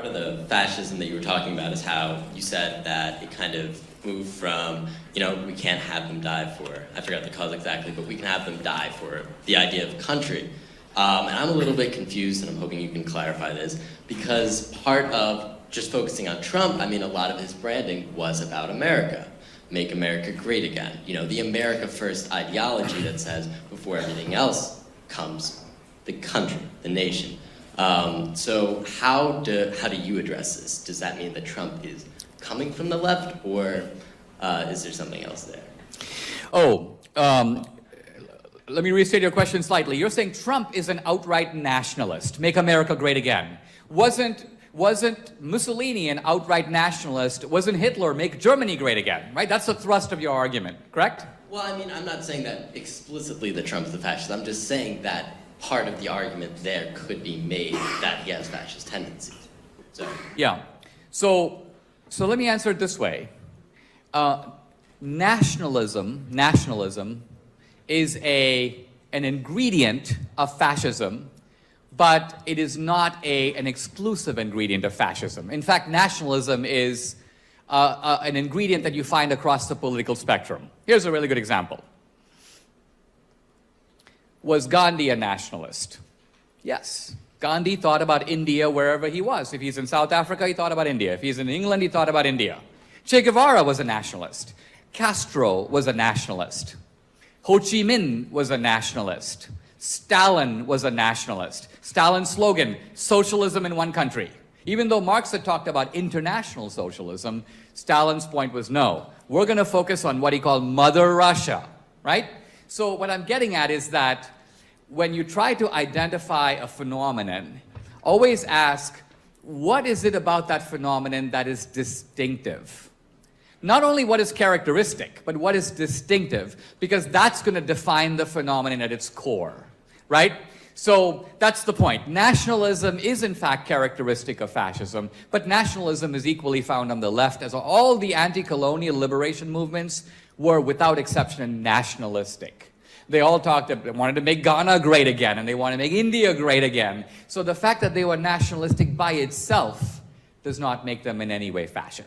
Part of the fascism that you were talking about is how you said that it kind of moved from, we can't have them die for, I forgot the cause exactly, but we can have them die for the idea of country. And I'm a little bit confused, and I'm hoping you can clarify this, because part of just focusing on Trump, a lot of his branding was about America. Make America great again. The America First ideology that says before everything else comes the country, the nation. So how do you address this? Does that mean that Trump is coming from the left, or is there something else there? Let me restate your question slightly. You're saying Trump is an outright nationalist, make America great again. Wasn't Mussolini an outright nationalist? Wasn't Hitler make Germany great again, right? That's the thrust of your argument, correct? Well, I'm not saying that explicitly that Trump's the fascist. I'm just saying that part of the argument there could be made that he has fascist tendencies. Yeah. So let me answer it this way. Nationalism is an ingredient of fascism, but it is not an exclusive ingredient of fascism. In fact, nationalism is an ingredient that you find across the political spectrum. Here's a really good example. Was Gandhi a nationalist? Yes. Gandhi thought about India wherever he was. If he's in South Africa, he thought about India. If he's in England, he thought about India. Che Guevara was a nationalist. Castro was a nationalist. Ho Chi Minh was a nationalist. Stalin was a nationalist. Stalin's slogan, socialism in one country. Even though Marx had talked about international socialism, Stalin's point was no. We're going to focus on what he called Mother Russia, right? So what I'm getting at is that when you try to identify a phenomenon, always ask, what is it about that phenomenon that is distinctive? Not only what is characteristic, but what is distinctive, because that's going to define the phenomenon at its core, right? So that's the point. Nationalism is in fact characteristic of fascism, but nationalism is equally found on the left, as all the anti-colonial liberation movements were without exception nationalistic. They all they wanted to make Ghana great again, and they want to make India great again. So the fact that they were nationalistic by itself does not make them in any way fascist.